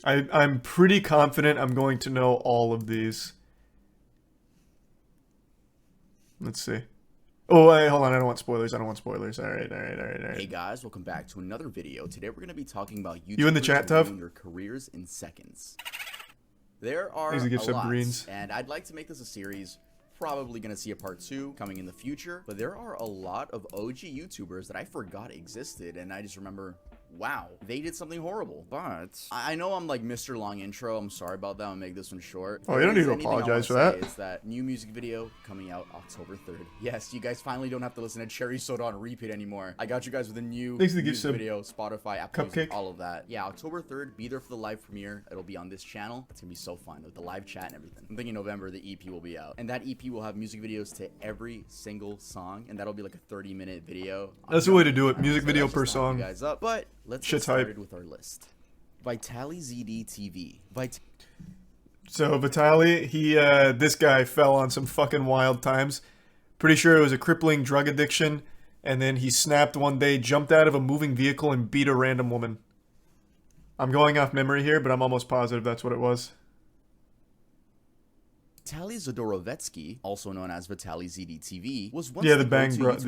I'm pretty confident I'm going to know all of these. Let's see. Oh, wait, hold on. I don't want spoilers. I don't want spoilers. All right. Hey guys, welcome back to another video. Today we're going to be talking about YouTubers You in the chat, Tuff? ruining their careers in seconds. There are Thanks to a give sub lot, greens. and I'd like to make this a series. Probably going to see a part 2 coming in the future, but there are a lot of OG YouTubers that I forgot existed, and I just remember, wow, they did something horrible. But I know I'm like Mr. Long Intro. I'm sorry about that. I'll make this one short. Oh, you don't need to apologize for that. Is that new music video coming out October 3rd. Yes, you guys finally don't have to listen to Cherry Soda on repeat anymore. I got you guys with a new music video, Spotify, Apple Music, all of that. Yeah, October 3rd, be there for the live premiere. It'll be on this channel. It's gonna be so fun with the live chat and everything. I'm thinking November the EP will be out, and that EP will have music videos to every single song, and that'll be like a 30-minute video. That's the way to do it. Music video per song. You guys up, but let's get started with our list. Vitali ZD TV. So Vitali, this guy fell on some fucking wild times. Pretty sure it was a crippling drug addiction, and then he snapped one day, jumped out of a moving vehicle, and beat a random woman. I'm going off memory here, but I'm almost positive that's what it was. Vitaly Zodorovetsky, also known as Vitali ZD-TV, was once the Bang Bros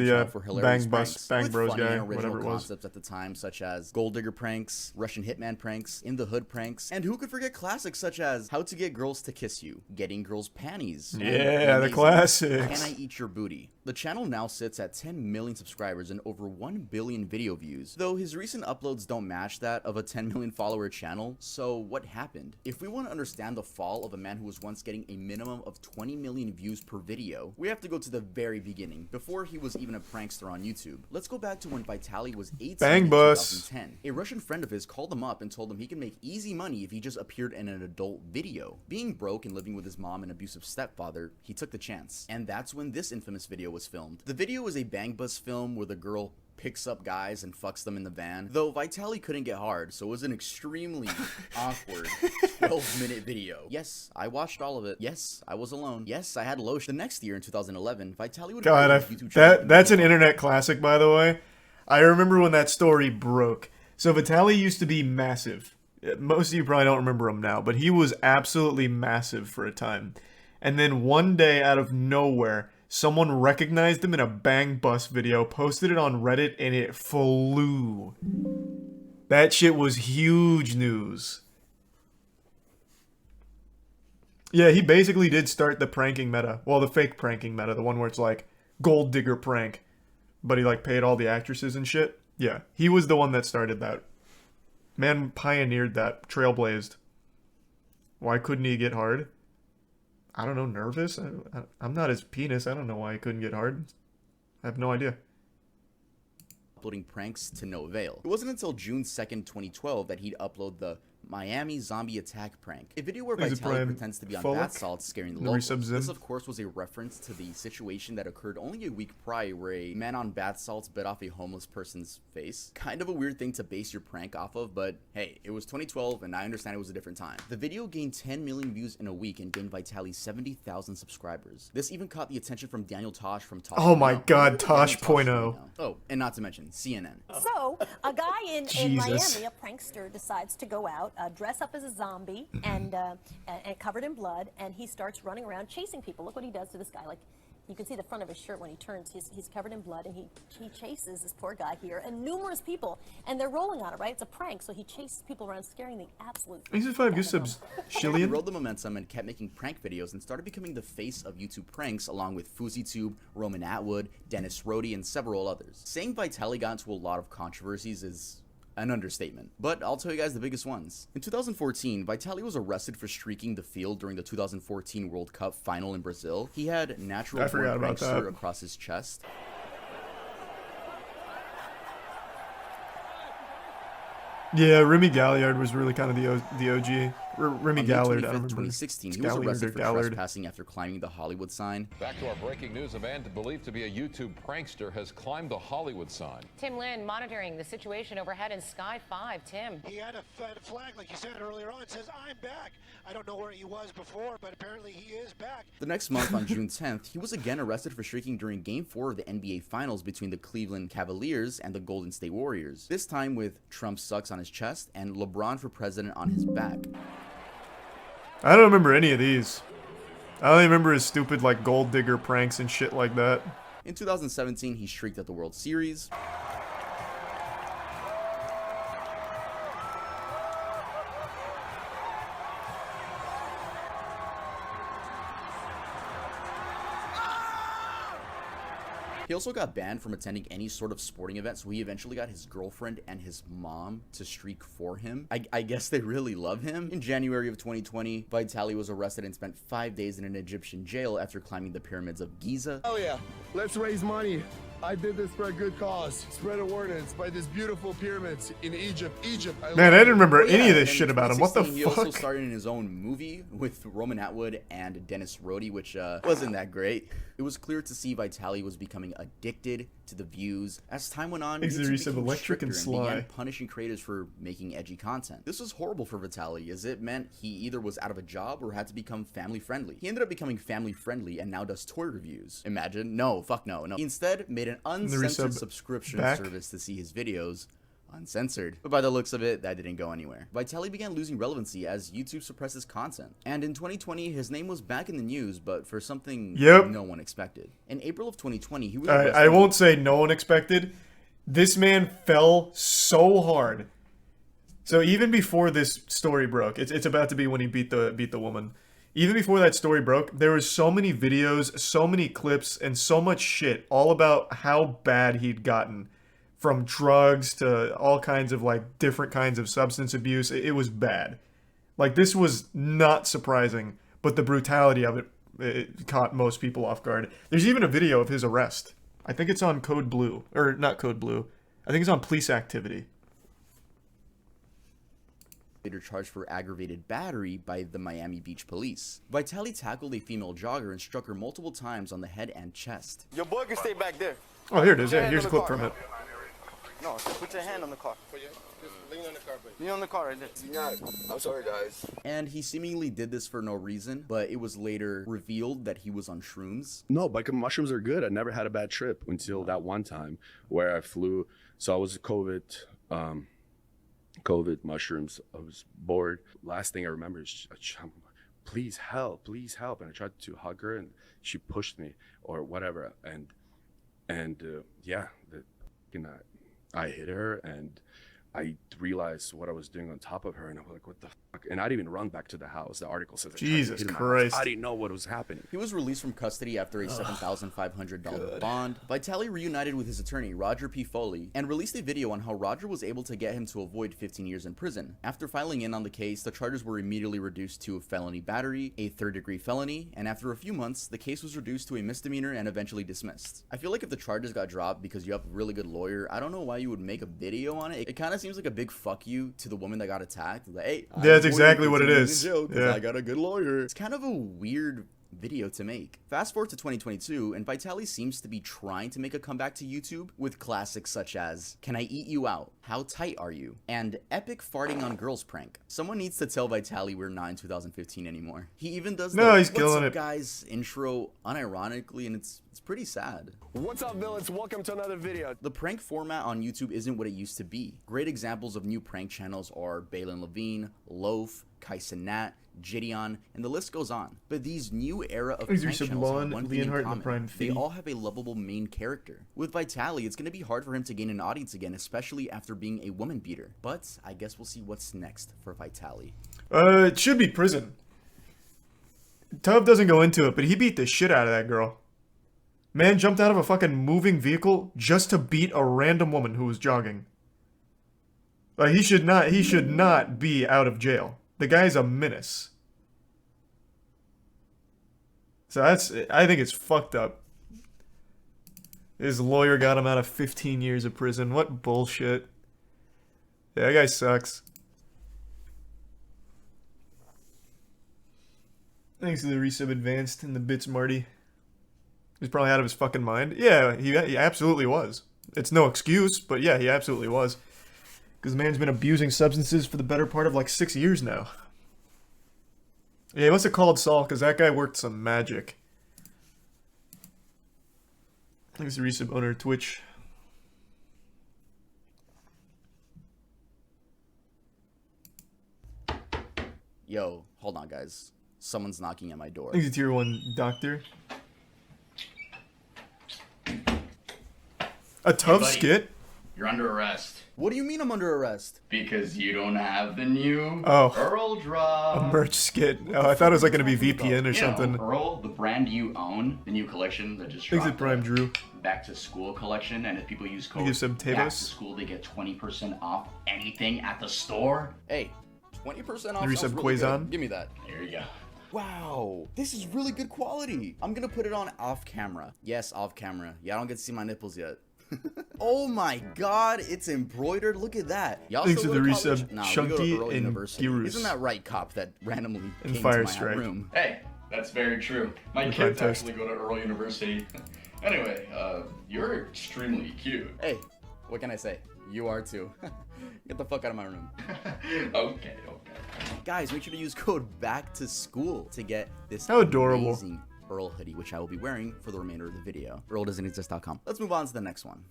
guy, whatever it was. Concepts at the time, such as gold digger pranks, Russian hitman pranks, in the hood pranks, and who could forget classics such as how to get girls to kiss you, getting girls' panties. Yeah, the classics. Can I eat your booty? The channel now sits at 10 million subscribers and over 1 billion video views, though his recent uploads don't match that of a 10 million follower channel. So what happened? If we want to understand the fall of a man who was once getting a minimum of 20 million views per video, we have to go to the very beginning, before he was even a prankster on YouTube. Let's go back to when Vitali was 18 in 2010. A Russian friend of his called him up and told him he can make easy money if he just appeared in an adult video. Being broke and living with his mom and abusive stepfather, he took the chance. And that's when this infamous video was filmed. The video is a bang bus film where the girl picks up guys and fucks them in the van, though Vitali couldn't get hard, so it was an extremely awkward 12-minute video. Yes, I watched all of it. Yes, I was alone. Yes, I had lotion. The next year in 2011, Vitali would that's an internet classic, by the way. I remember when that story broke. So Vitali used to be massive. Most of you probably don't remember him now, but he was absolutely massive for a time. And then one day, out of nowhere, someone recognized him in a Bang Bus video, posted it on Reddit, and it flew. That shit was huge news. Yeah, he basically did start the pranking meta. Well, the fake pranking meta, the one where it's like gold digger prank, but he like paid all the actresses and shit. Yeah, he was the one that started that. Man pioneered that, trailblazed. Why couldn't he get hard? I don't know, nervous? I'm not his penis. I don't know why he couldn't get hard. I have no idea. Uploading pranks to no avail. It wasn't until June 2nd, 2012 that he'd upload the Miami zombie attack prank, a video where Vitali pretends to be on bath salts scaring the locals. This of course was a reference to the situation that occurred only a week prior where a man on bath salts bit off a homeless person's face. Kind of a weird thing to base your prank off of, but hey, it was 2012 and I understand it was a different time. The video gained 10 million views in a week and gained Vitali 70,000 subscribers. This even caught the attention from Daniel Tosh from Tosh. Oh my god, Tosh.0. Oh, and not to mention CNN. So, a guy in Miami, a prankster, decides to go out, dress up as a zombie and covered in blood, and he starts running around chasing people. Look what he does to this guy. Like, you can see the front of his shirt when he turns. He's covered in blood, and he chases this poor guy here and numerous people, and they're rolling on it, right? It's a prank, so he chases people around, scaring the absolute. He's 5 good subs. He rode the momentum and kept making prank videos and started becoming the face of YouTube pranks, along with FuzzyTube, Roman Atwood, Dennis Rhodey, and several others. Saying Vitali got into a lot of controversies is an understatement, but I'll tell you guys the biggest ones. In 2014, Vitali was arrested for streaking the field during the 2014 World Cup final in Brazil. He had natural born prankster across his chest. Yeah, Remy Galliard was really kind of the OG. Remy On May Gallard, 25th, I remember. 2016, It's he was Gallard or arrested for Gallard. trespassing after climbing the Hollywood sign. Back to our breaking news. A man believed to be a YouTube prankster has climbed the Hollywood sign. Tim Lynn monitoring the situation overhead in Sky 5. Tim. He had a flag, like you said earlier on. It says, "I'm back." I don't know where he was before, but apparently he is back. The next month, on June 10th, he was again arrested for streaking during Game 4 of the NBA Finals between the Cleveland Cavaliers and the Golden State Warriors. This time with Trump sucks on his chest and LeBron for president on his back. I don't remember any of these. I only remember his stupid, like, gold digger pranks and shit like that. In 2017, he streaked at the World Series. He also got banned from attending any sort of sporting event, so he eventually got his girlfriend and his mom to streak for him. I guess they really love him. In January of 2020, Vitaly was arrested and spent 5 days in an Egyptian jail after climbing the pyramids of Giza. Oh yeah, let's raise money. I did this for a good cause. Spread awareness by these beautiful pyramids in Egypt. Man, I didn't remember Oh, yeah, any of this and in shit about him. What the 2016, He also fuck? starred in his own movie with Roman Atwood and Dennis Roddy, which wasn't that great. It was clear to see Vitaly was becoming addicted to the views. As time went on, Exit YouTube reset became electric stricter and and sly. began punishing creators for making edgy content. This was horrible for Vitaly, as it meant he either was out of a job or had to become family friendly. He ended up becoming family friendly and now does toy reviews. Imagine? No, fuck no. He instead made an uncensored resub subscription back. service to see his videos uncensored. But by the looks of it, that didn't go anywhere. Vitaly began losing relevancy as YouTube suppressed his content. And in 2020, his name was back in the news, but for something no one expected. In April of 2020, he was arrested. I won't say no one expected. This man fell so hard. So even before this story broke, it's about to be when he beat the woman. Even before that story broke, there was so many videos, so many clips, and so much shit all about how bad he'd gotten. From drugs to all kinds of, like, different kinds of substance abuse. It was bad. Like, this was not surprising, but the brutality of it caught most people off guard. There's even a video of his arrest. I think it's on Code Blue. Or, not Code Blue. I think it's on Police Activity. Later charged for aggravated battery by the Miami Beach police. Vitaly tackled a female jogger and struck her multiple times on the head and chest. Your boy can stay back there. Oh, here it is. Yeah, Hand here's a on the clip car. from it. No, just put your hand on the car. Just lean on the car, buddy. Lean on the car right there. Yeah, I'm sorry, guys. And he seemingly did this for no reason, but it was later revealed that he was on shrooms. No, but mushrooms are good. I never had a bad trip until that one time where I flew. So I was COVID mushrooms. I was bored. Last thing I remember is, please help. And I tried to hug her and she pushed me or whatever. I hit her and I realized what I was doing on top of her, and I was like, what the fuck? And I didn't even run back to the house. The article says I tried to Jesus hit him. Christ. I didn't know what was happening. He was released from custody after a $7,500 bond. Vitaly reunited with his attorney, Roger P. Foley, and released a video on how Roger was able to get him to avoid 15 years in prison. After filing in on the case, the charges were immediately reduced to felony battery, a third-degree felony, and after a few months, the case was reduced to a misdemeanor and eventually dismissed. I feel like if the charges got dropped because you have a really good lawyer, I don't know why you would make a video on it. It kind of seems like a big fuck you to the woman that got attacked. Like, hey, Yeah, that's exactly what it is. Yeah. I got a good lawyer. It's kind of a weird video to make. Fast forward to 2022, and Vitaly seems to be trying to make a comeback to YouTube with classics such as Can I Eat You Out? How Tight Are You? And Epic Farting on Girls prank. Someone needs to tell Vitaly we're not in 2015 anymore. He even does No, the he's What's killing up, it. guys unironically, unironically, and it's pretty sad. What's up, villains? Welcome to another video. The prank format on YouTube isn't what it used to be. Great examples of new prank channels are Balin Levine, Loaf, Kai Cenat, Gideon, and the list goes on. But these new era of Is there prank some channels have Lon, one thing in Leonhardt, and common. Prime They Fee? all have a lovable main character. With Vitaly, it's going to be hard for him to gain an audience again, especially after being a woman beater. But I guess we'll see what's next for Vitaly. It should be prison. Tub doesn't go into it, but he beat the shit out of that girl. Man jumped out of a fucking moving vehicle just to beat a random woman who was jogging. Like, he should not be out of jail. The guy's a menace. So I think it's fucked up. His lawyer got him out of 15 years of prison. What bullshit. Yeah, that guy sucks. Thanks to the resub advanced and the bits, Marty. He's probably out of his fucking mind. Yeah, he absolutely was. It's no excuse, but yeah, he absolutely was. Because the man's been abusing substances for the better part of like 6 years now. Yeah, he must have called Saul, because that guy worked some magic. Thanks to resub owner Twitch. Yo, hold on, guys. Someone's knocking at my door. Thanks to tier 1 doctor. A tough buddy. skit? You're under arrest. What do you mean I'm under arrest? Because you don't have the new Oh. Earl drop. A merch skit. Oh, I thought it was like going to be VPN or You something. know, Earl, the brand you own, the new collection that just Thanks to dropped. Prime Drew. Back to school collection, and if people use code you some back to Tebas. school, they get 20% off anything at the store. Hey, 20% off Resub sounds really Quazon. good. Give me that. Here you go. Wow, this is really good quality. I'm gonna put it on off camera. Yes, off camera. Yeah, I don't get to see my nipples yet. Oh my god, it's embroidered. Look at that. Y'all Thanks still to go the to college? resub Nah, we go to Chunky Earl and University. Girus. Isn't that right, cop that randomly And came Fire to my Strike. room? Hey, that's very true. My The kids contest. actually go to Earl University. Anyway, you're extremely cute. Hey, what can I say? You are too. Get the fuck out of my room. Okay. Guys, make sure to use code BACKTOSCHOOL to get this How adorable. amazing Earl hoodie, which I will be wearing for the remainder of the video. EarlDoesn'tExist.com. Let's move on to the next one.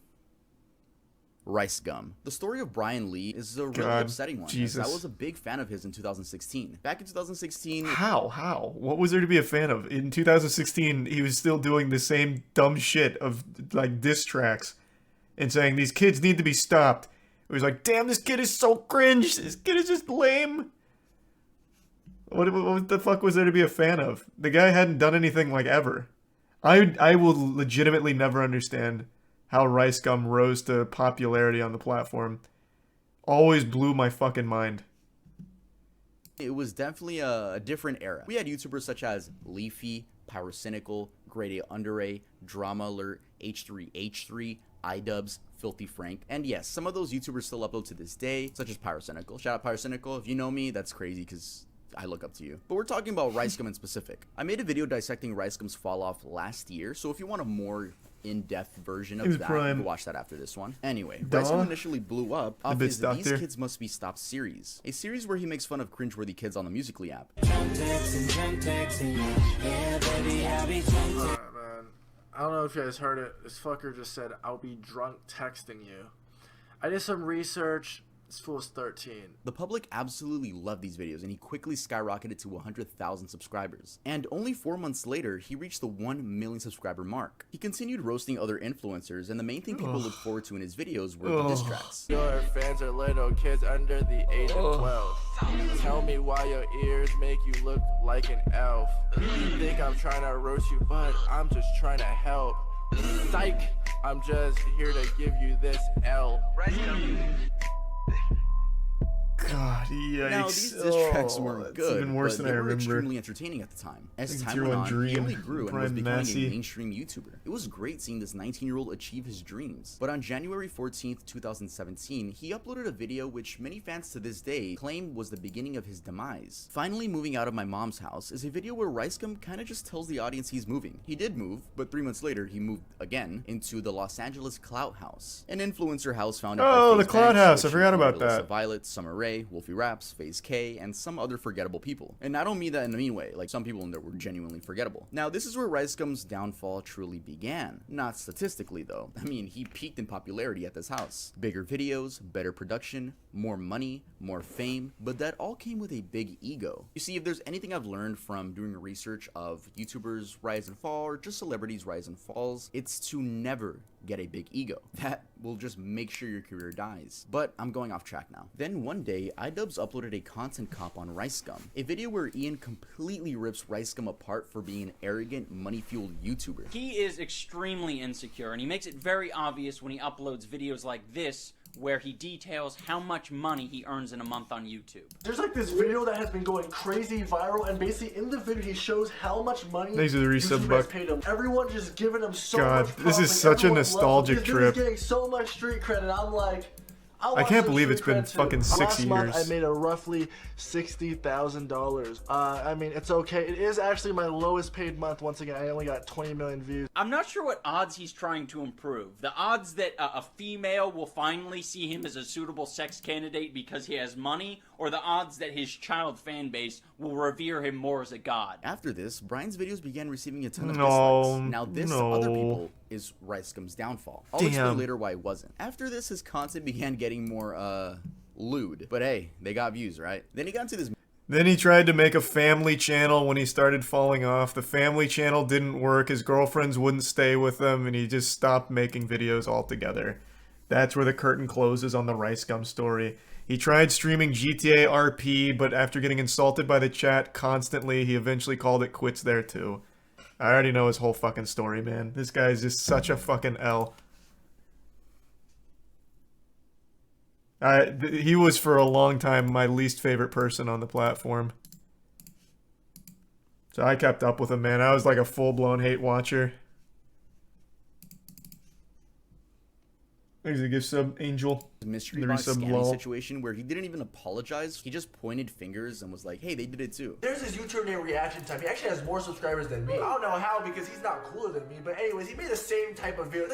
Rice gum. The story of Brian Lee is a really God, upsetting one. Jesus. As I was a big fan of his in 2016. Back in 2016, How? What was there to be a fan of? In 2016, he was still doing the same dumb shit of, like, diss tracks. And saying, these kids need to be stopped. It was like, damn, this kid is so cringe. This kid is just lame. What the fuck was there to be a fan of? The guy hadn't done anything, like, ever. I will legitimately never understand how Rice Gum rose to popularity on the platform. Always blew my fucking mind. it was definitely a different era. We had YouTubers such as Leafy, Pyrocynical, Grade A Under A, Drama Alert, H3H3, iDubbbz, Filthy Frank, and yes, some of those YouTubers still upload to this day, such as Pyrocynical. Shout out Pyrocynical. If you know me, that's crazy because I look up to you. But we're talking about Rice Gum in specific. I made a video dissecting Rice Gum's fall off last year, so if you want a more in-depth version of that, you can watch that after this one. Anyway, Rice Gum initially blew up off his These Kids Must Be Stopped series, a series where he makes fun of cringeworthy kids on the Musical.ly app. I don't know if you guys heard it. This fucker just said, "I'll be drunk texting you." I did some research. This fool is 13. The public absolutely loved these videos, and he quickly skyrocketed to 100,000 subscribers. And only 4 months later, he reached the 1 million subscriber mark. He continued roasting other influencers, and the main thing people looked forward to in his videos were the diss tracks. Your fans are little kids under the age of 12. Tell me why your ears make you look like an elf. You think I'm trying to roast you, but I'm just trying to help. Psych! I'm just here to give you this L. God, yikes. Now, these diss tracks weren't good, even worse but than they I were remember. extremely entertaining at the time. As time Tier went 1 on, Dream, he only grew and was Prime becoming Massey. a mainstream YouTuber. It was great seeing this 19-year-old achieve his dreams. But on January 14th, 2017, he uploaded a video which many fans to this day claim was the beginning of his demise. Finally Moving Out of My Mom's House is a video where Rice Gum kinda just tells the audience he's moving. He did move, but 3 months later, he moved again into the Los Angeles Clout House, an influencer house founded by Oh, the FaZe Clout Banks, House, I which forgot about included Alyssa that. Violet, Summer Rae, Wolfie Raps, FaZe K, and some other forgettable people. And I don't mean that in a mean way, like some people in there were genuinely forgettable. Now, this is where Rice Gum's downfall truly began. Not statistically, though. I mean, he peaked in popularity at this house. Bigger videos, better production, more money, more fame, but that all came with a big ego. You see, if there's anything I've learned from doing research of YouTubers' rise and fall, or just celebrities' rise and falls, it's to never get a big ego. That will just make sure your career dies. But I'm going off track now. Then one day, iDubbbz uploaded a content cop on Rice Gum, a video where Ian completely rips Rice Gum apart for being an arrogant, money-fueled YouTuber. He is extremely insecure, and he makes it very obvious when he uploads videos like this, where he details how much money he earns in a month on YouTube. There's like this video that has been going crazy viral, and basically in the video he shows how much money Thanks to the resub YouTubers buck. paid him. Everyone just giving him so God, much this is props, such a everyone loves him. nostalgic This dude trip. is getting so much street credit. I'm like, I can't believe it's been fucking 6 Last month I years. made a roughly $60,000. I mean, it's okay. It is actually my lowest paid month. Once again, I only got 20 million views. I'm not sure what odds he's trying to improve. The odds that a female will finally see him as a suitable sex candidate because he has money, or the odds that his child fan base will revere him more as a god. After this, Brian's videos began receiving a ton of No, dislikes. Now this, to other people, is RiceGum's downfall. I'll explain later why it wasn't. After this, his content began getting more, lewd. But hey, they got views, right? Then he got into this... Then he tried to make a family channel when he started falling off. The family channel didn't work. His girlfriends wouldn't stay with him, and he just stopped making videos altogether. That's where the curtain closes on the RiceGum story. He tried streaming GTA RP, but after getting insulted by the chat constantly, he eventually called it quits there too. I already know his whole fucking story, man. This guy's just such a fucking L. He was for a long time my least favorite person on the platform. So I kept up with him, man. I was like a full-blown hate watcher. Thanks for the gift sub, Angel. mystery box scanning situation where he didn't even apologize. He just pointed fingers and was like, hey, they did it too. There's this YouTube named Reaction Time. He actually has more subscribers than me. I don't know how because he's not cooler than me. But anyways, he made the same type of video.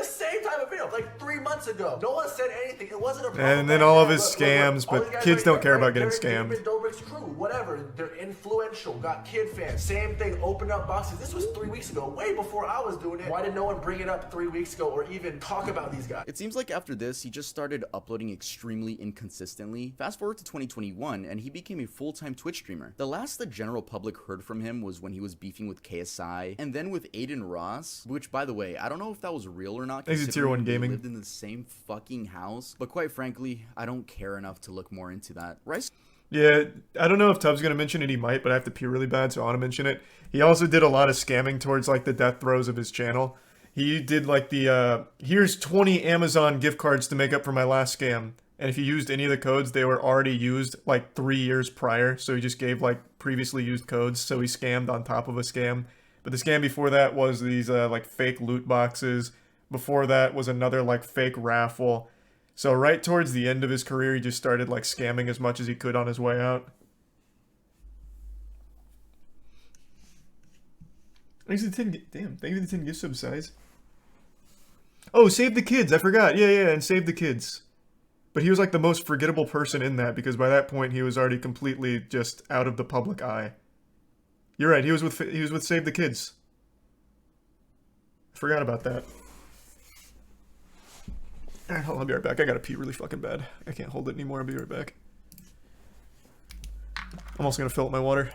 Like 3 months ago. No one said anything. It wasn't a problem. And then all of his scams, but kids don't care about getting scammed. Dobrik's crew, whatever. They're influential. Got kid fans. Same thing. Open up boxes. This was 3 weeks ago. Way before I was doing it. Why did no one bring it up 3 weeks ago or even talk about these guys? It seems like after this, he just started uploading extremely inconsistently. Fast forward to 2021, and he became a full-time Twitch streamer. The last the general public heard from him was when he was beefing with KSI, and then with Aiden Ross, which, by the way, I don't know if that was real or not. Thanks to Tier 1 Gaming. They lived in the same fucking house, but quite frankly, I don't care enough to look more into that. Rice? Yeah, I don't know if Tubbs gonna mention it. He might, but I have to pee really bad, so I want to mention it. He also did a lot of scamming towards like the death throes of his channel. He did like the here's 20 Amazon gift cards to make up for my last scam. And if you used any of the codes, they were already used like 3 years prior. So he just gave like previously used codes. So he scammed on top of a scam. But the scam before that was these like fake loot boxes. Before that was another like fake raffle. So right towards the end of his career, he just started like scamming as much as he could on his way out. Thanks to the 10, damn, thank you for the 10 gift sub size. Oh, Save the Kids, I forgot. Yeah, and Save the Kids. But he was like the most forgettable person in that because by that point he was already completely just out of the public eye. You're right, he was with Save the Kids. I forgot about that. Alright, I'll be right back. I gotta pee really fucking bad. I can't hold it anymore. I'll be right back. I'm also gonna fill up my water.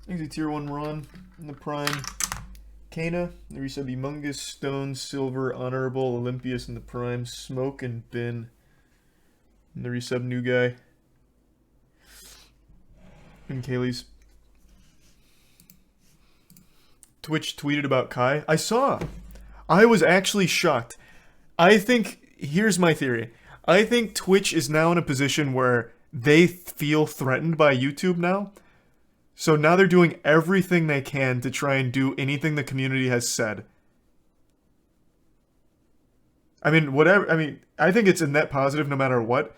Easy tier 1 Ron in the prime. Kana, the resub Humongous, Stone, Silver, Honorable, Olympius in the prime. Smoke and Bin. And the resub New Guy. And Kaylee's. Twitch tweeted about Kai. I saw. I was actually shocked. I think, here's my theory. I think Twitch is now in a position where they feel threatened by YouTube now. So now they're doing everything they can to try and do anything the community has said. I mean, whatever. I mean, I think it's a net positive no matter what.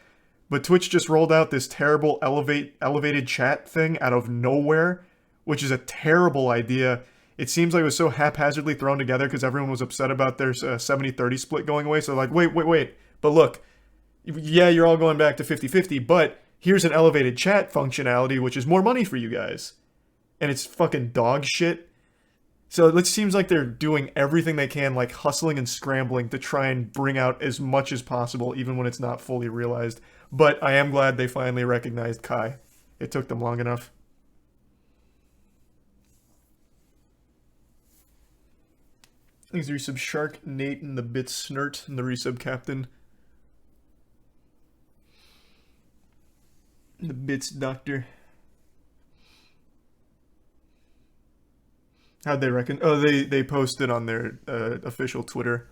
But Twitch just rolled out this terrible elevated chat thing out of nowhere, which is a terrible idea. It seems like it was so haphazardly thrown together because everyone was upset about their 70-30 split going away. So like, wait. But look, yeah, you're all going back to 50-50, but here's an elevated chat functionality, which is more money for you guys. And it's fucking dog shit. So it seems like they're doing everything they can, like hustling and scrambling to try and bring out as much as possible, even when it's not fully realized. But I am glad they finally recognized Kai. It took them long enough. Thanks to resub Shark, Nate, and the Bit Snurt, and the resub Captain. The Bits Doctor. How'd they reckon? Oh, they posted on their official Twitter.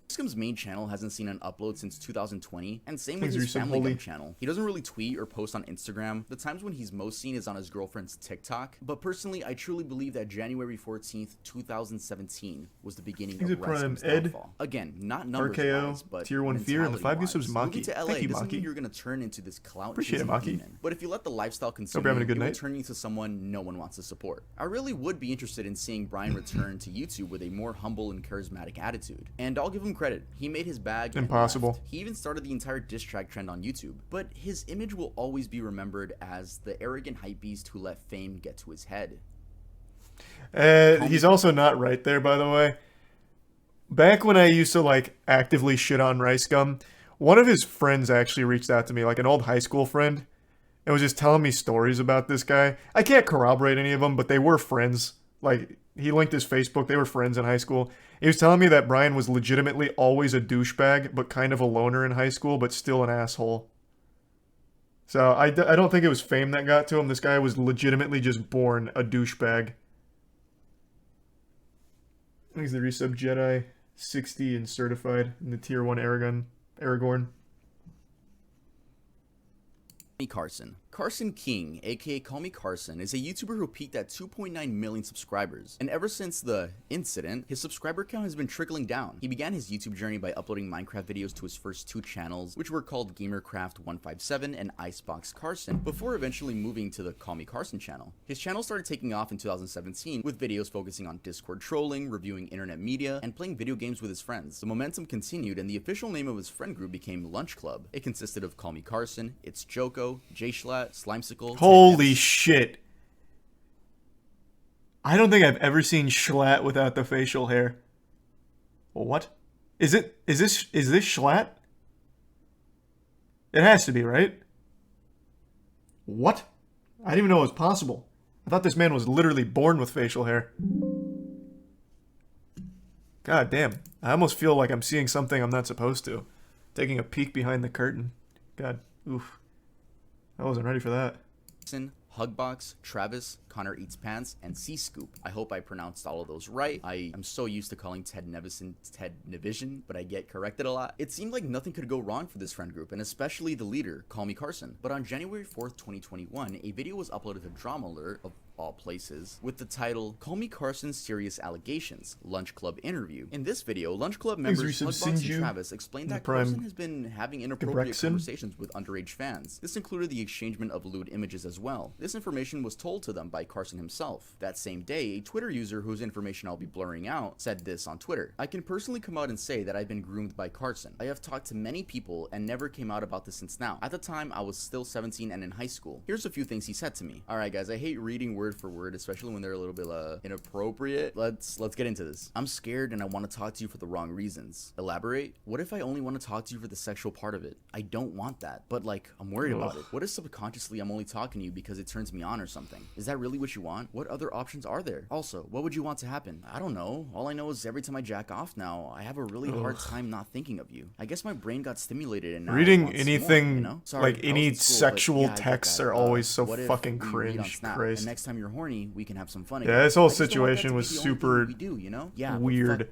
Scum's main channel hasn't seen an upload since 2020, and same with his Family Gun channel. He doesn't really tweet or post on Instagram. The times when he's most seen is on his girlfriend's TikTok. But personally, I truly believe that January 14th, 2017 was the beginning of Scum's downfall. Again, not numbers-wise, but tier 1 fear, and the 5 gifts was Maki. Moving to LA Thank you, doesn't Maki. mean you're gonna turn into this clout Appreciate it, Maki. demon. But if you let the lifestyle consume Hope you're having a you, good it will night. turn you into someone no one wants to support. I really would be interested in seeing Brian return to YouTube with a more humble and charismatic attitude. And I'll give him credit. He made his bag and Impossible. left. He even started the entire diss track trend on YouTube. But his image will always be remembered as the arrogant hypebeast who let fame get to his head. He's also not right there, by the way. Back when I used to like actively shit on Rice Gum, one of his friends actually reached out to me, like an old high school friend, and was just telling me stories about this guy. I can't corroborate any of them, but they were friends. Like, he linked his Facebook. They were friends in high school. He was telling me that Brian was legitimately always a douchebag, but kind of a loner in high school, but still an asshole. So I don't think it was fame that got to him. This guy was legitimately just born a douchebag. He's the resub Jedi, 60 and certified in the tier 1 Aragorn. Carson King, aka Call Me Carson, is a YouTuber who peaked at 2.9 million subscribers, and ever since the incident, his subscriber count has been trickling down. He began his YouTube journey by uploading Minecraft videos to his first 2 channels, which were called GamerCraft157 and Icebox Carson, before eventually moving to the Call Me Carson channel. His channel started taking off in 2017, with videos focusing on Discord trolling, reviewing internet media, and playing video games with his friends. The momentum continued, and the official name of his friend group became Lunch Club. It consisted of Call Me Carson, It's Joko, Jay Schlatt, Slimesicle. Holy shit. I don't think I've ever seen Schlatt without the facial hair. What? Is this Schlatt? It has to be, right? What? I didn't even know it was possible. I thought this man was literally born with facial hair. God damn. I almost feel like I'm seeing something I'm not supposed to. Taking a peek behind the curtain. God, oof. I wasn't ready for that. Hugbox, Travis, Connor Eats Pants, and C-Scoop. I hope I pronounced all of those right. I am so used to calling Ted Nevison Ted Nevision, but I get corrected a lot. It seemed like nothing could go wrong for this friend group, and especially the leader, Call Me Carson. But on January 4th, 2021, a video was uploaded to Drama Alert, of all places, with the title, Call Me Carson's Serious Allegations, Lunch Club Interview. In this video, Lunch Club members Hugbox and Travis explained that Carson has been having inappropriate conversations with underage fans. This included the exchangement of lewd images as well. This information was told to them by Carson himself. That same day, a Twitter user whose information I'll be blurring out said this on Twitter. I can personally come out and say that I've been groomed by Carson. I have talked to many people and never came out about this since now. At the time, I was still 17 and in high school. Here's a few things he said to me. Alright guys, I hate reading words word for word, especially when they're a little bit inappropriate. Let's get into this. I'm scared and I want to talk to you for the wrong reasons. Elaborate? What if I only want to talk to you for the sexual part of it? I don't want that, but like, I'm worried about it. What if subconsciously I'm only talking to you because it turns me on or something? Is that really what you want? What other options are there? Also, what would you want to happen? I don't know. All I know is every time I jack off now, I have a really hard time not thinking of you. I guess my brain got stimulated and now reading it wants anything more, you know? Sorry, like I was any in school, but sexual yeah, I get texts that. are always so What if fucking we read on cringe. Snap, Christ. and next time you're horny, we can have some fun Yeah, again? this whole I just don't want that situation to was be the only thing super we do, you know? Yeah, but weird. fuck,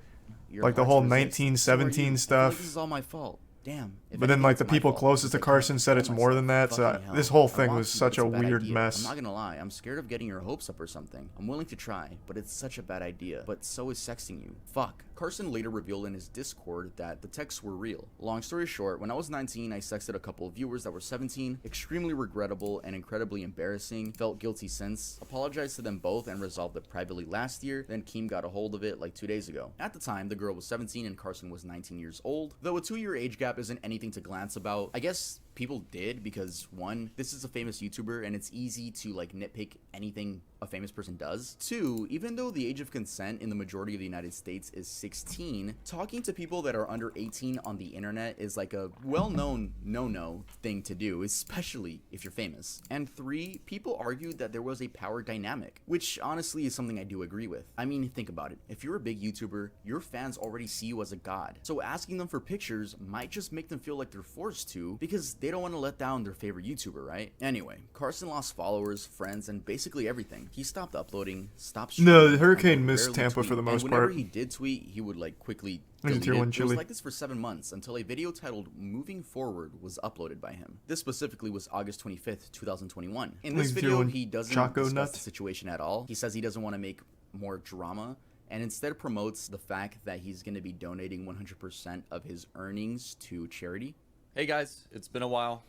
your Like the heart's whole resist. So are you. 1917 I feel stuff. like this is all my fault. Damn. If But then, anything, like, it's the my people fault, closest to because I can't Carson said it's control more than that. myself. So Fucking hell. this whole I thing want was to, such but a it's bad weird idea. mess. I'm not gonna lie. I'm scared of getting your hopes up or something. I'm willing to try, but it's such a bad idea. But so is sexting you. Fuck. Carson later revealed in his Discord that the texts were real. Long story short, when I was 19, I sexted a couple of viewers that were 17. Extremely regrettable and incredibly embarrassing. Felt guilty since. Apologized to them both and resolved it privately last year. Then Keem got a hold of it like 2 days ago. At the time, the girl was 17 and Carson was 19 years old. Though a 2-year age gap isn't anything to glance about, I guess people did because, one, this is a famous YouTuber and it's easy to like nitpick anything a famous person does. 2, even though the age of consent in the majority of the United States is 16, talking to people that are under 18 on the internet is like a well-known no-no thing to do, especially if you're famous. And 3, people argued that there was a power dynamic, which honestly is something I do agree with. I mean, think about it. If you're a big YouTuber, your fans already see you as a god. So asking them for pictures might just make them feel like they're forced to because they don't want to let down their favorite YouTuber, right? Anyway, Carson lost followers, friends, and basically everything. He stopped uploading, stopped streaming. No, the hurricane and would missed rarely Tampa tweet. for the most and whenever part. he did tweet, he would like quickly He's a delete tier it. 1 It was chili. like this for 7 months until a video titled "Moving Forward" was uploaded by him. This specifically was August 25th, 2021. In this He's a tier video, 1 he doesn't Choco discuss nut. the situation at all. He says he doesn't want to make more drama, and instead promotes the fact that he's going to be donating 100% of his earnings to charity. Hey guys, it's been a while.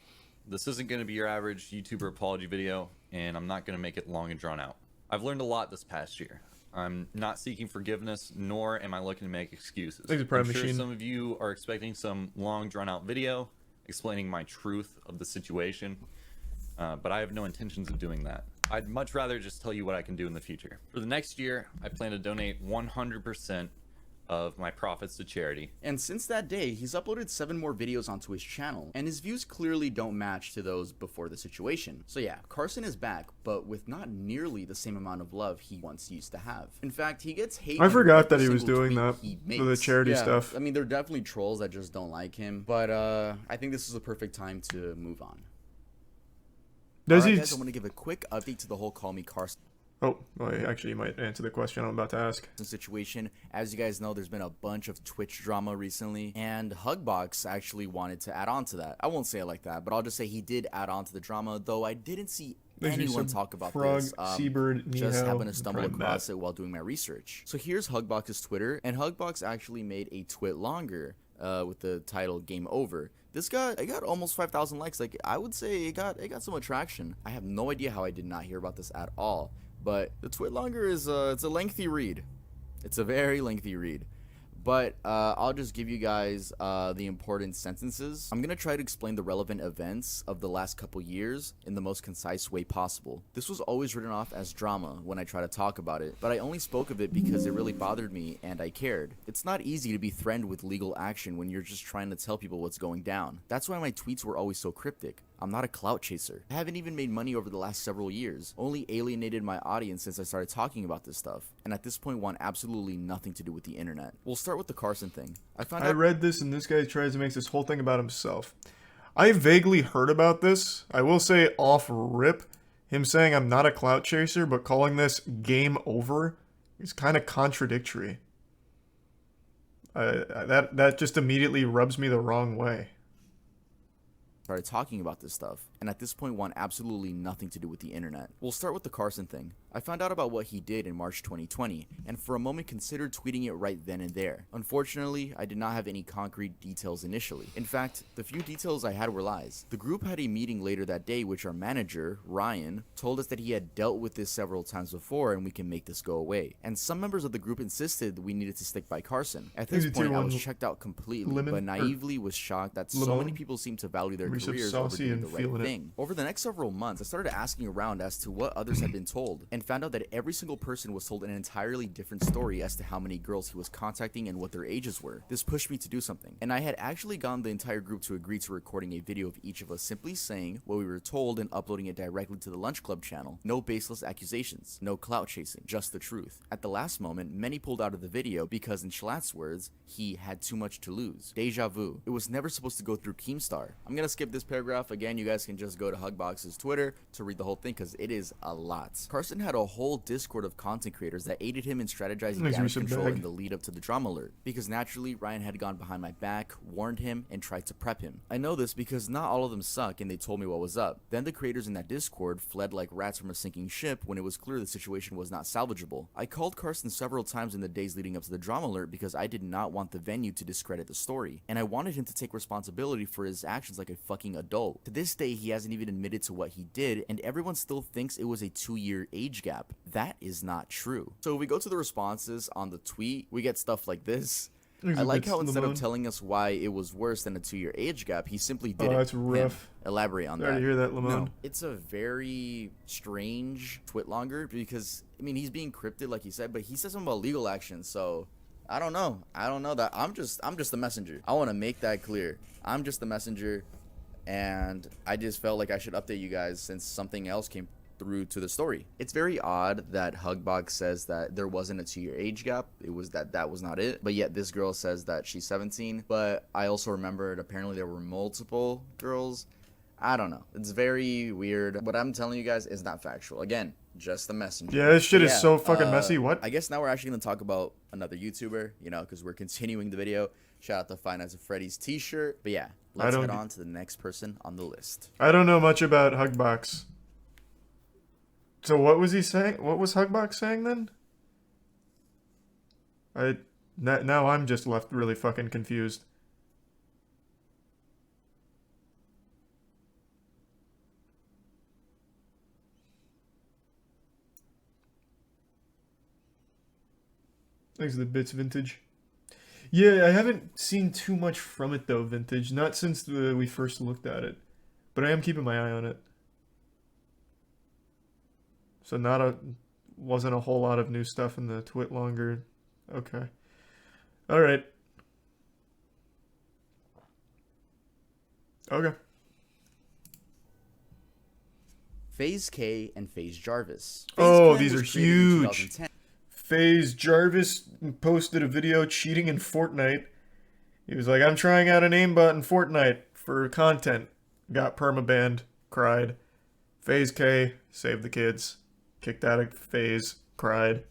This isn't going to be your average YouTuber apology video, and I'm not going to make it long and drawn out. I've learned a lot this past year. I'm not seeking forgiveness, nor am I looking to make excuses. Thanks, I'm Prime sure Machine. some of you are expecting some long drawn out video explaining my truth of the situation, but I have no intentions of doing that. I'd much rather just tell you what I can do in the future. For the next year, I plan to donate 100% of my profits to charity. And since that day, he's uploaded 7 more videos onto his channel, and his views clearly don't match to those before the situation. So yeah, Carson is back, but with not nearly the same amount of love he once used to have. In fact, he gets hate. I forgot every that he was single doing tweet that he for the makes. charity Yeah, stuff. I mean, there are definitely trolls that just don't like him, but I think this is the perfect time to move on. Does Alright, he? guys, I want to give a quick update to the whole Call Me Carson Oh, well, actually, you might answer the question I'm about to ask. situation. As you guys know, there's been a bunch of Twitch drama recently, and Hugbox actually wanted to add on to that. I won't say it like that, but I'll just say he did add on to the drama, though I didn't see Thank you, anyone Sub- talk about Frog, this. Seabird, Just Nihao, happened to stumble Prime across Matt. it while doing my research. So here's Hugbox's Twitter, and Hugbox actually made a twit longer with the title "Game Over." This got almost 5,000 likes. Like, I would say it got some attraction. I have no idea how I did not hear about this at all. But the twit longer is it's a lengthy read. It's a very lengthy read. But I'll just give you guys the important sentences. I'm gonna try to explain the relevant events of the last couple years in the most concise way possible. This was always written off as drama when I try to talk about it, but I only spoke of it because it really bothered me and I cared. It's not easy to be threatened with legal action when you're just trying to tell people what's going down. That's why my tweets were always so cryptic. I'm not a clout chaser. I haven't even made money over the last several years, only alienated my audience since I started talking about this stuff, and at this point want absolutely nothing to do with the internet. We'll start with the Carson thing. I read this, and this guy tries to make this whole thing about himself. I vaguely heard about this. I will say off rip, him saying I'm not a clout chaser, but calling this game over is kind of contradictory. That just immediately rubs me the wrong way. Started talking about this stuff, and at this point want absolutely nothing to do with the internet. We'll start with the Carson thing. I found out about what he did in March 2020, and for a moment considered tweeting it right then and there. Unfortunately, I did not have any concrete details initially. In fact, the few details I had were lies. The group had a meeting later that day, which our manager, Ryan, told us that he had dealt with this several times before and we can make this go away. And some members of the group insisted we needed to stick by Carson. At this point, I was checked out completely, but naively was shocked that so many people seemed to value their careers over doing the right thing. Over the next several months, I started asking around as to what others had been told, and and found out that every single person was told an entirely different story as to how many girls he was contacting and what their ages were. This pushed me to do something, and I had actually gotten the entire group to agree to recording a video of each of us simply saying what we were told and uploading it directly to the Lunch Club channel. No baseless accusations, no clout chasing, just the truth. At the last moment, many pulled out of the video because, in Schlatt's words, he had too much to lose. Deja vu. It was never supposed to go through Keemstar. I'm gonna skip this paragraph. Again, you guys can just go to Hugbox's Twitter to read the whole thing because it is a lot. Carson had a whole Discord of content creators that aided him in strategizing damage control in the lead up to the drama alert, because naturally Ryan had gone behind my back, warned him, and tried to prep him. I know this because not all of them suck and they told me what was up. Then the creators in that Discord fled like rats from a sinking ship when it was clear the situation was not salvageable. I called Carson several times in the days leading up to the drama alert because I did not want the venue to discredit the story, and I wanted him to take responsibility for his actions like a fucking adult. To this day, he hasn't even admitted to what he did, and everyone still thinks it was a 2-year age gap. That is not true. So if we go to the responses on the tweet, we get stuff like this. I like how instead of telling us why it was worse than a 2-year age gap, he simply did it. That's rough. Elaborate on that. Sorry to hear that, Lamone. No, it's a very strange twit longer because, I mean, he's being cryptid like he said, but he said something about legal action, so I don't know. I don't know that. I'm just the messenger. I want to make that clear. I'm just the messenger, and I just felt like I should update you guys since something else came through to the story. It's very odd that Hugbox says that there wasn't a 2-year age gap. It was that was not it. But yet this girl says that she's 17. But I also remembered apparently there were multiple girls. I don't know. It's very weird. What I'm telling you guys is not factual. Again, just the messenger. Yeah, this shit is so fucking messy. What? I guess now we're actually going to talk about another YouTuber, you know, because we're continuing the video. Shout out to Five Nights at Freddy's t-shirt. But yeah, let's head on to the next person on the list. I don't know much about Hugbox. So what was he saying? What was Hugbox saying then? Now I'm just left really fucking confused. Thanks to the bits, Vintage. Yeah, I haven't seen too much from it though, Vintage. Not since we first looked at it, but I am keeping my eye on it. So wasn't a whole lot of new stuff in the twit longer. Okay. All right. Okay. FaZe K and FaZe Jarvis. Oh, these are huge. FaZe Jarvis posted a video cheating in Fortnite. He was like, I'm trying out an aimbot in Fortnite for content. Got permabanned. Cried. FaZe K saved the kids. Kicked out of FaZe, cried.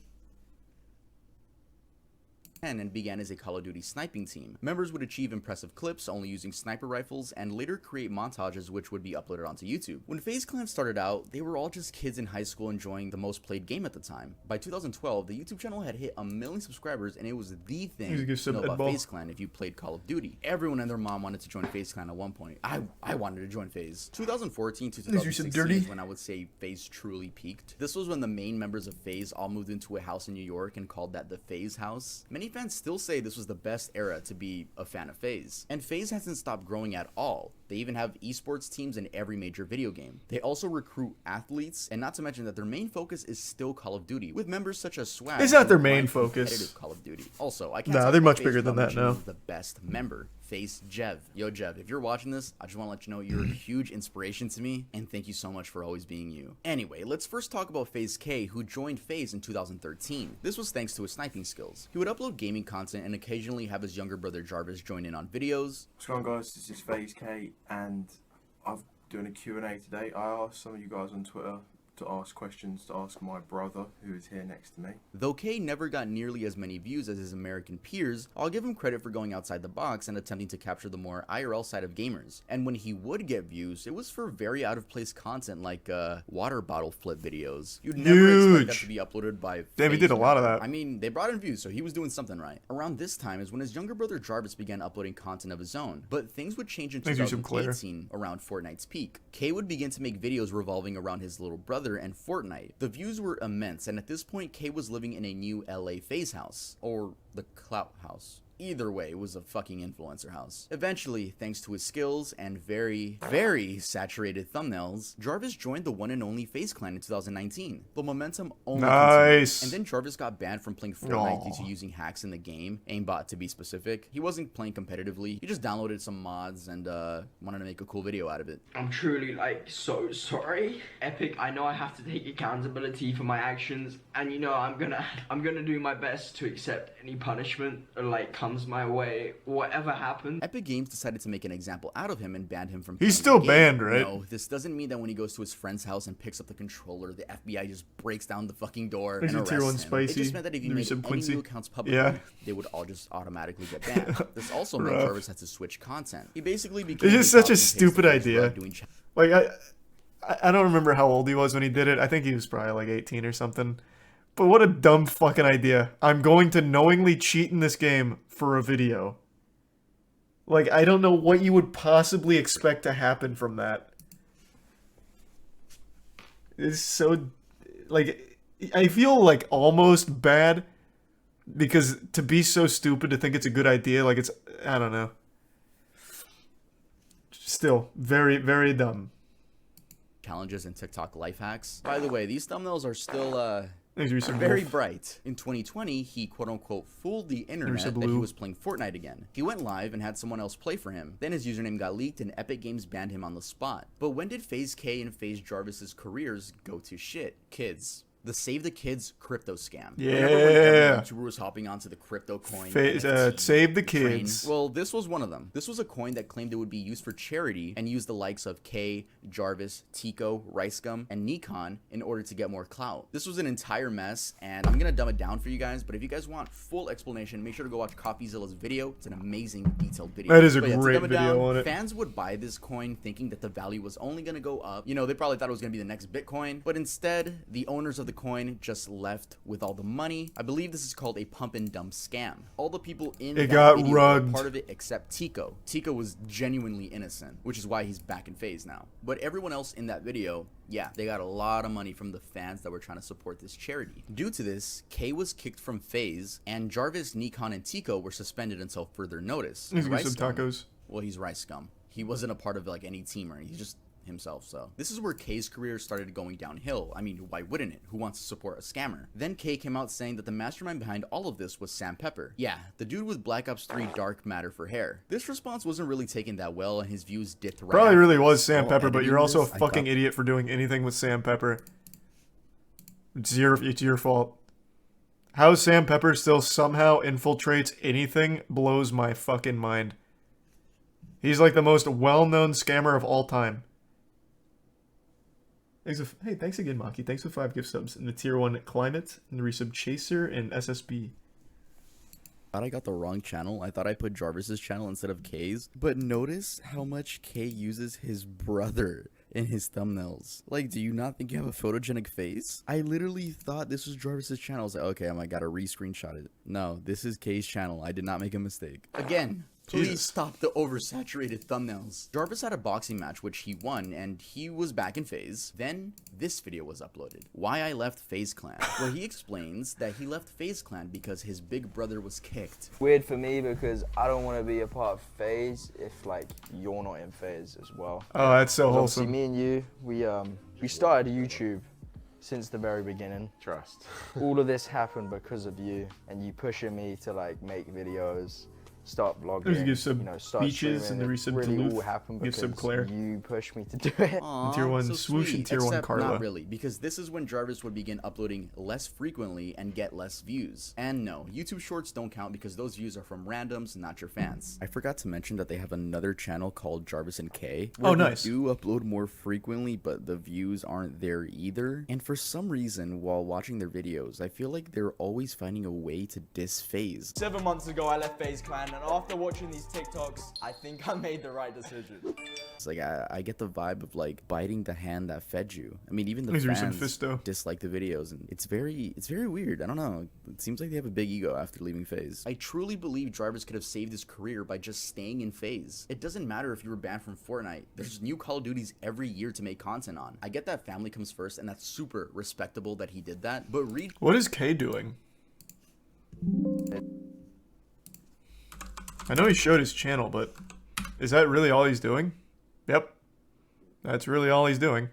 And began as a Call of Duty sniping team. Members would achieve impressive clips only using sniper rifles and later create montages which would be uploaded onto YouTube. When FaZe Clan started out, they were all just kids in high school enjoying the most played game at the time. By 2012, the YouTube channel had hit 1 million subscribers and it was the thing to know about FaZe Clan if you played Call of Duty. Everyone and their mom wanted to join FaZe Clan at one point. I wanted to join FaZe. 2014 to 2016 is when I would say FaZe truly peaked. This was when the main members of FaZe all moved into a house in New York and called that the FaZe house. Many fans still say this was the best era to be a fan of FaZe. And FaZe hasn't stopped growing at all. They even have esports teams in every major video game. They also recruit athletes, and not to mention that their main focus is still Call of Duty, with members such as Swag. It's not their main focus. Call of Duty. Also, I can't. Nah, they're much bigger than that now. The best member, FaZe Jev. Yo, Jev, if you're watching this, I just want to let you know you're a huge inspiration to me, and thank you so much for always being you. Anyway, let's first talk about FaZe K, who joined FaZe in 2013. This was thanks to his sniping skills. He would upload gaming content and occasionally have his younger brother Jarvis join in on videos. What's going on, guys? This is FaZe K, and I'm doing a Q&A today. I asked some of you guys on Twitter to ask questions to ask my brother, who is here next to me. Though K never got nearly as many views as his American peers, I'll give him credit for going outside the box and attempting to capture the more IRL side of gamers. And when he would get views, it was for very out of place content like water bottle flip videos. You'd never expect that to be uploaded by Damn, he did a lot of that. I mean, they brought in views, so he was doing something right. Around this time is when his younger brother Jarvis began uploading content of his own, but things would change in 2018 around Fortnite's peak. K would begin to make videos revolving around his little brother and Fortnite. The views were immense, and at this point, K was living in a new LA FaZe house, or the Clout House. Either way, it was a fucking influencer house. Eventually, thanks to his skills and very, very saturated thumbnails, Jarvis joined the one and only FaZe Clan in 2019. The momentum only continued. And then Jarvis got banned from playing Fortnite due to using hacks in the game, aimbot to be specific. He wasn't playing competitively, he just downloaded some mods and wanted to make a cool video out of it. I'm truly like so sorry. Epic, I know I have to take accountability for my actions, and you know I'm gonna do my best to accept any punishment or like comes my way, whatever happens. Epic Games decided to make an example out of him and banned him from He's still banned, right? No, this doesn't mean that when he goes to his friend's house and picks up the controller, the FBI just breaks down the fucking door and arrests him. Spicy. It just meant that if he made any new accounts publicly, they would all just automatically get banned. This also meant Jarvis had to switch content. He basically became It's just such a stupid idea. Like, I don't remember how old he was when he did it. I think he was probably like 18 or something. But what a dumb fucking idea. I'm going to knowingly cheat in this game for a video. Like, I don't know what you would possibly expect to happen from that. It's so... Like, I feel like almost bad. Because to be so stupid to think it's a good idea, like it's... I don't know. Still, very, very dumb. Challenges and TikTok life hacks. By the way, these thumbnails are still, very bright. In 2020, he quote-unquote fooled the internet that he was playing Fortnite again. He went live and had someone else play for him. Then his username got leaked and Epic Games banned him on the spot. But when did FaZe K and FaZe Jarvis's careers go to shit? Kids. The Save the Kids crypto scam. Yeah. YouTuber was hopping onto the crypto coin. Save the Kids. Well, this was one of them. This was a coin that claimed it would be used for charity and used the likes of K, Jarvis, Tico, Ricegum, and Nikon in order to get more clout. This was an entire mess, and I'm gonna dumb it down for you guys, but if you guys want full explanation, make sure to go watch CoffeeZilla's video. It's an amazing, detailed video. That is a great video on it. Fans would buy this coin thinking that the value was only gonna go up. You know, they probably thought it was gonna be the next Bitcoin, but instead, the owners of the coin just left with all the money. I believe this is called a pump and dump scam. All the people in that video were part of it except Tico. Tico was genuinely innocent, which is why he's back in FaZe now. But everyone else in that video, yeah, they got a lot of money from the fans that were trying to support this charity. Due to this, K was kicked from FaZe, and Jarvis, Nikon, and Tico were suspended until further notice. He's got some tacos. Well, he's Ricegum. He wasn't a part of like any team or anything. He's just himself. So this is where K's career started going downhill. I mean, why wouldn't it? Who wants to support a scammer? Then K came out saying that the mastermind behind all of this was Sam Pepper. Yeah, the dude with Black Ops 3 dark matter for hair. This response wasn't really taken that well, and his views dipped right Probably after. really was Sam Pepper, but you're also a fucking idiot for doing anything with Sam Pepper. It's your fault. How Sam Pepper still somehow infiltrates anything blows my fucking mind. He's like the most well-known scammer of all time. Hey, thanks again, Maki. Thanks for 5 gift subs. And the tier 1 Climate, and the resub Chaser, and SSB. Thought I got the wrong channel. I thought I put Jarvis's channel instead of K's. But notice how much K uses his brother in his thumbnails. Like, do you not think you have a photogenic face? I literally thought this was Jarvis's channel. I was like, okay, I gotta re-screenshot it. No, this is K's channel. I did not make a mistake. Again, please stop the oversaturated thumbnails. Jarvis had a boxing match, which he won, and he was back in FaZe. Then, this video was uploaded. Why I left FaZe Clan, where he explains that he left FaZe Clan because his big brother was kicked. Weird for me because I don't want to be a part of FaZe if, like, you're not in FaZe as well. Oh, that's so wholesome. Me and you, we started YouTube since the very beginning. Trust. All of this happened because of you and you pushing me to, like, make videos, start vlogging, give some start beaches and the resub really Duluth. all happened Give because some Claire. you pushed me to do it. Aww, tier 1 so Swoosh sweet. and tier 1 Except Carla. Not really, because this is when Jarvis would begin uploading less frequently and get less views. And no, YouTube Shorts don't count because those views are from randoms, not your fans. I forgot to mention that they have another channel called Jarvis and K. Oh, nice. They do upload more frequently, but the views aren't there either. And for some reason, while watching their videos, I feel like they're always finding a way to diss FaZe. 7 months ago, I left FaZe Clan, and after watching these TikToks, I think I made the right decision. It's like I get the vibe of like biting the hand that fed you. I mean, even the These are some fans Fisto. dislike the videos, and it's very weird. I don't know. It seems like they have a big ego after leaving FaZe. I truly believe Jarvis could have saved his career by just staying in FaZe. It doesn't matter if you were banned from Fortnite. There's new Call of Duties every year to make content on. I get that family comes first, and that's super respectable that he did that. But what is K doing? I know he showed his channel, but is that really all he's doing? Yep. That's really all he's doing.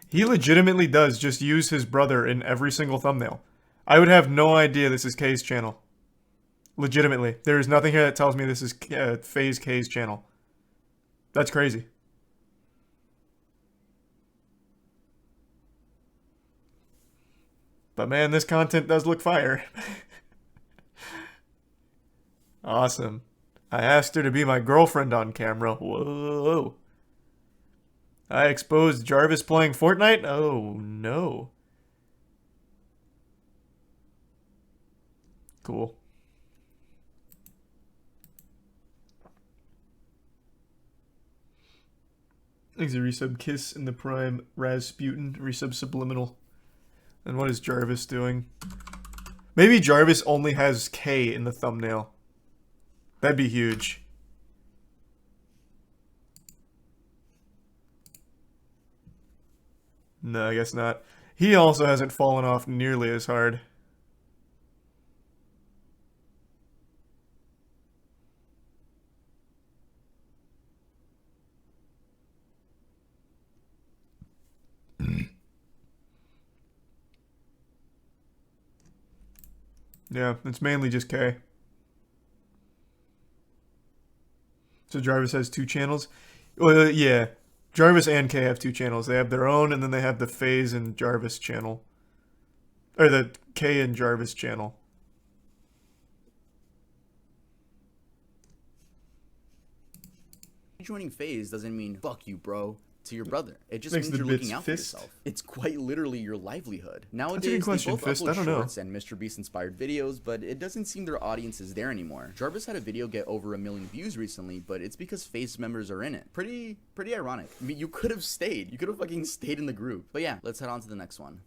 He legitimately does just use his brother in every single thumbnail. I would have no idea this is K's channel. Legitimately. There is nothing here that tells me this is FaZe K's channel. That's crazy. But man, this content does look fire. Awesome. I asked her to be my girlfriend on camera. Whoa. I exposed Jarvis playing Fortnite? Oh, no. Cool. Thanks a resub. Kiss in the Prime. Rasputin. Resub Subliminal. And what is Jarvis doing? Maybe Jarvis only has K in the thumbnail. That'd be huge. No, I guess not. He also hasn't fallen off nearly as hard. Yeah, it's mainly just K. So Jarvis has 2 channels? Well, yeah. Jarvis and K have 2 channels. They have their own, and then they have the FaZe and Jarvis channel. Or the K and Jarvis channel. Joining FaZe doesn't mean, fuck you, bro, to your brother. It just Makes means the you're looking bits out fist. for yourself. It's quite literally your livelihood. That's a Nowadays, good question, they both Fist. I upload don't know. shorts and Mr. Beast inspired videos, but it doesn't seem their audience is there anymore. Jarvis had a video get over 1 million views recently, but it's because FaZe members are in it. Pretty ironic. I mean, you could have stayed. You could have fucking stayed in the group. But yeah, let's head on to the next one.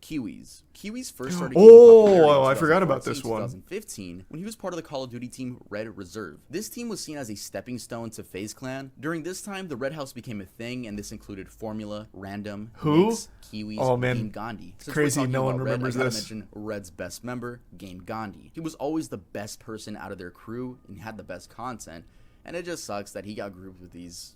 Kiwis. Kiwis first started gaining popularity in I forgot about this one. 2015 when he was part of the Call of Duty team Red Reserve. This team was seen as a stepping stone to FaZe Clan. During this time, the Red House became a thing, and this included Formula, Random, Who? Nyx, Kiwis, Oh, man. Game Gandhi. Since Crazy we're talking no one about Red, remembers I gotta this. mention Red's best member, Game Gandhi. He was always the best person out of their crew and had the best content, and it just sucks that he got grouped with this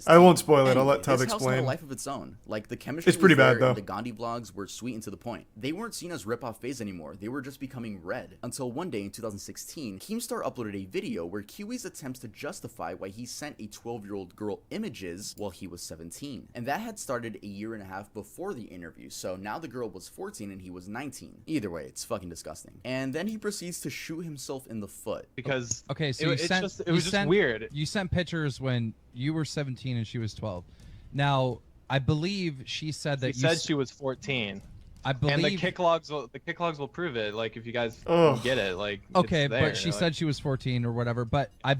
I won't team. spoil it. I'll Anyway, let Tub this house had explain. a life of its own. Like, the chemistry It's pretty was there, bad, though. and the Gandhi vlogs were sweet and to the point. They weren't seen as rip-off FaZe anymore. They were just becoming Red. Until one day in 2016, Keemstar uploaded a video where Kiwi's attempts to justify why he sent a 12-year-old girl images while he was 17. And that had started a year and a half before the interview, so now the girl was 14 and he was 19. Either way, it's fucking disgusting. And then he proceeds to shoot himself in the foot. Because Okay, so it you was just weird. You sent pictures when you were 17 and she was 12. Now, I believe she said that She said she was 14. I believe. And the kick logs will prove it. Like, if you guys Ugh. get it, like Okay, it's there, but she like- said she was 14 or whatever. But It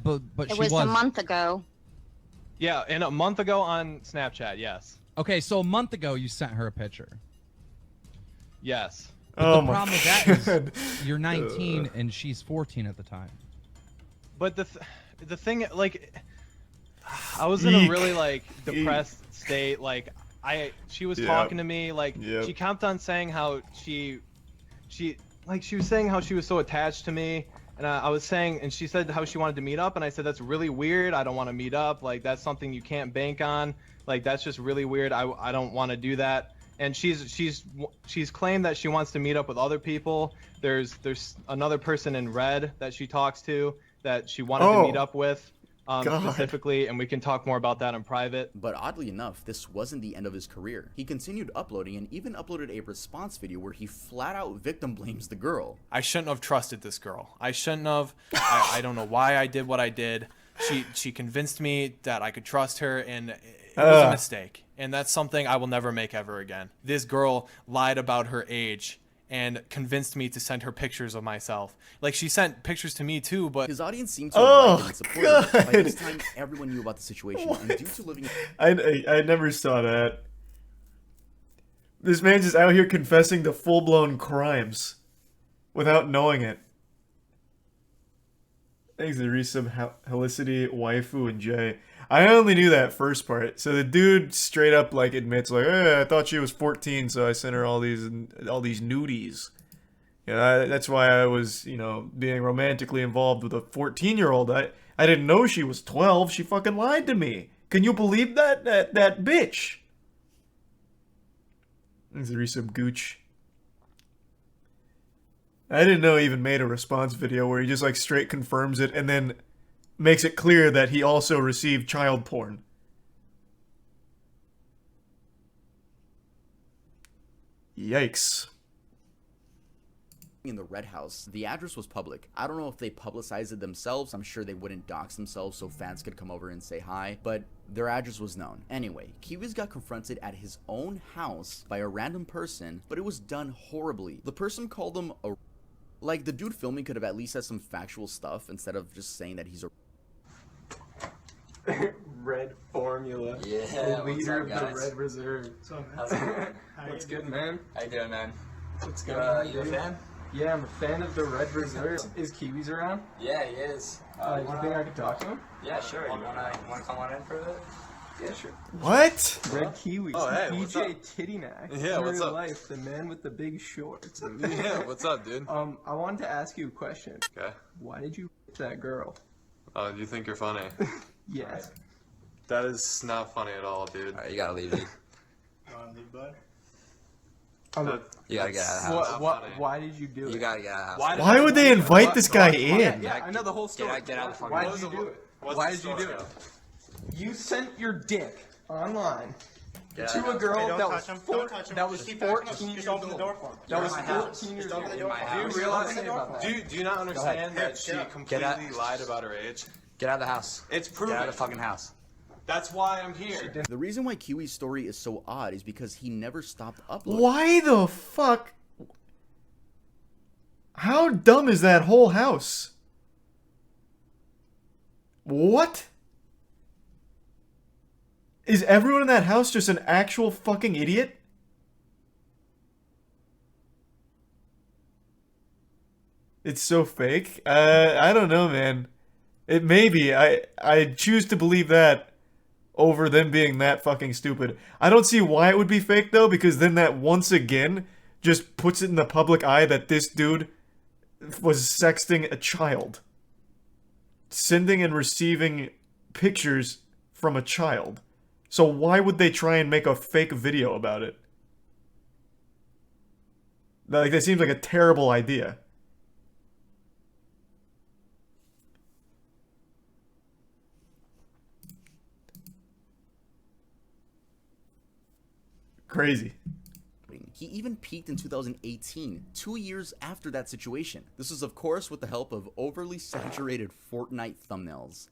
she was a month ago. Yeah, and a month ago on Snapchat, yes. Okay, so a month ago you sent her a picture. Yes. But the problem with that is you're 19 and she's 14 at the time. But the thing, like, I was in a Eek. really like depressed state. Like, she was Yeah. talking to me. Like, Yep. she kept on saying how she was saying how she was so attached to me. And I was saying, and she said how she wanted to meet up, and I said that's really weird. I don't want to meet up. Like, that's something you can't bank on. Like, that's just really weird. I don't want to do that. And she's claimed that she wants to meet up with other people. There's another person in Red that she talks to that she wanted to meet up with. Specifically, and we can talk more about that in private. But oddly enough, this wasn't the end of his career. He continued uploading and even uploaded a response video where he flat out victim blames the girl. I shouldn't have trusted this girl. I shouldn't have. I don't know why I did what I did. She convinced me that I could trust her, and it was a mistake. And that's something I will never make ever again. This girl lied about her age and convinced me to send her pictures of myself. Like, she sent pictures to me too, but his audience seemed to have liked and supported him. By this time, everyone knew about the situation, and due to living I never saw that. This man's just out here confessing to full-blown crimes without knowing it. Thanks to resub Helicity, Waifu, and Jay. I only knew that first part. So the dude straight up like admits like, hey, I thought she was 14, so I sent her all these nudies. That's why I was, being romantically involved with a 14-year-old. I didn't know she was 12. She fucking lied to me. Can you believe that? That bitch. There's some gooch. I didn't know he even made a response video where he just like straight confirms it and then makes it clear that he also received child porn. Yikes. In the Red House. The address was public. I don't know if they publicized it themselves. I'm sure they wouldn't dox themselves so fans could come over and say hi, but their address was known. Anyway, Kiwis got confronted at his own house by a random person, but it was done horribly. The person called him a... Like, the dude filming could have at least said some factual stuff instead of just saying that he's a... Red Formula. Yeah, the leader what's up, of the guys? Red Reserve. How's it going? What's good, man? How you doing, man? What's going on, You a dude? fan? Yeah, I'm a fan of the Red Reserve. Is Kiwis around? Yeah, he is. You think I could talk to him? Yeah, sure. You wanna come on in for a bit? Yeah, sure. What? Red Kiwis. Oh, hey, what's DJ up? Tittynack. Yeah, in what's real up? life, the man with the big shorts. Yeah, what's up, dude? I wanted to ask you a question. Okay. Why did you that girl? Oh, you think you're funny? Yes. That is not funny at all, dude. Alright, you gotta leave, dude. You want to leave, bud? You gotta get out of the house. Why did you do it? You gotta get out of the house. Why would they invite this guy in? Yeah, I know the whole story. Get out of the fucking Why house. did you do it? What's Why the did you do story? it? You sent your dick online Get out to of the a house. girl Hey, don't that touch was him. Don't touch him. that was Keep 14 just years open the old. door for him. That was You're in my house. 14 years Just old. open the door for him. Do you realize about that? Do you not understand that she Get completely lied about her age? Get out of the house. It's proven. Get out of the fucking house. That's why I'm here. The reason why Kiwi's story is so odd is because he never stopped uploading. Why the fuck? How dumb is that whole house? What? Is everyone in that house just an actual fucking idiot? It's so fake. I don't know, man. It may be. I choose to believe that over them being that fucking stupid. I don't see why it would be fake, though, because then that once again just puts it in the public eye that this dude was sexting a child. Sending and receiving pictures from a child. So why would they try and make a fake video about it? Like, that seems like a terrible idea. Crazy. He even peaked in 2018, 2 years after that situation. This is, of course, with the help of overly saturated Fortnite thumbnails.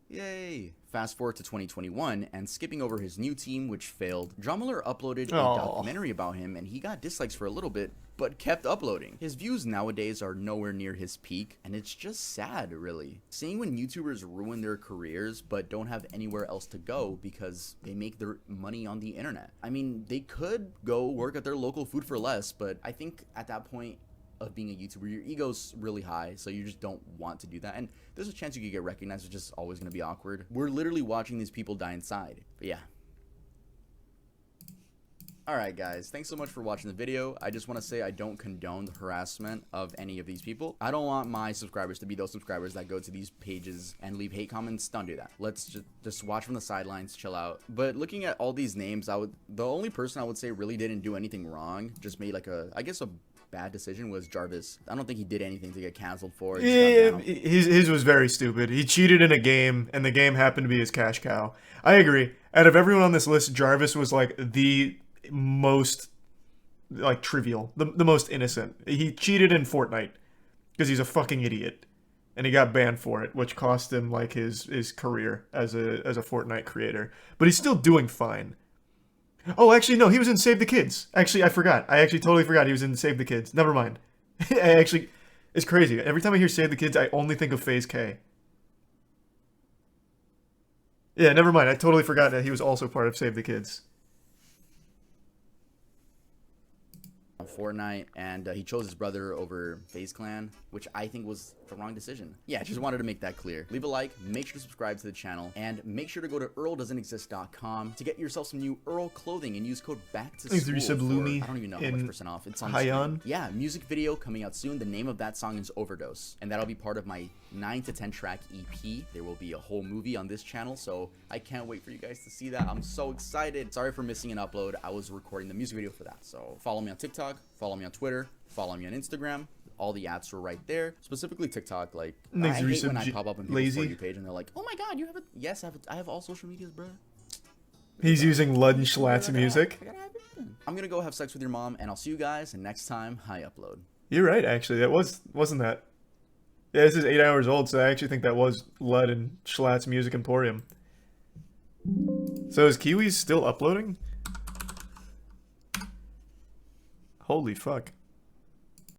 Yay! Fast forward to 2021, and skipping over his new team, which failed, Drumler uploaded a documentary about him, and he got dislikes for a little bit, but kept uploading. His views nowadays are nowhere near his peak, and it's just sad, really. Seeing when YouTubers ruin their careers, but don't have anywhere else to go because they make their money on the internet. I mean, they could go work at their local Food for Less, but I think at that point of being a YouTuber, your ego's really high, so you just don't want to do that. And there's a chance you could get recognized, which is always going to be awkward. We're literally watching these people die inside. But yeah. Alright guys, thanks so much for watching the video. I just want to say I don't condone the harassment of any of these people. I don't want my subscribers to be those subscribers that go to these pages and leave hate comments. Don't do that. Let's just watch from the sidelines, chill out. But looking at all these names, the only person I would say really didn't do anything wrong, just made like a bad decision, was Jarvis. I don't think he did anything to get canceled for it. Yeah, his was very stupid. He cheated in a game, and the game happened to be his cash cow. I agree. Out of everyone on this list, Jarvis was like the most like trivial, the most innocent. He cheated in Fortnite because he's a fucking idiot, and he got banned for it, which cost him like his career as a Fortnite creator. But he's still doing fine. Oh, actually, no, he was in Save the Kids. Actually, I forgot. I actually totally forgot he was in Save the Kids. Never mind. It's crazy. Every time I hear Save the Kids, I only think of FaZe K. Yeah, never mind. I totally forgot that he was also part of Save the Kids. Fortnite, and he chose his brother over FaZe Clan, which I think was the wrong decision. Yeah, just wanted to make that clear. Leave a like, make sure to subscribe to the channel, and make sure to go to earldoesn'texist.com to get yourself some new Earl clothing and use code BACKTOSCHOOL. I don't even know how much % off. It's on screen. Yeah, music video coming out soon. The name of that song is Overdose, and that'll be part of my 9 to 10 track EP. There will be a whole movie on this channel, so I can't wait for you guys to see that. I'm so excited. Sorry for missing an upload. I was recording the music video for that. So follow me on TikTok, follow me on Twitter, follow me on Instagram. All the ads were right there. Specifically TikTok. Like, I hate when I pop up on people's For You page and they're like, "Oh my God, you have it?" Yes, I have all social medias, bro. He's using Lud and Schlatt's music. I'm gonna go have sex with your mom, and I'll see you guys next time I upload. You're right, actually. That wasn't that. Yeah, this is 8 hours old, so I actually think that was Lud and Schlatt's Music Emporium. So is Kiwi's still uploading? Holy fuck.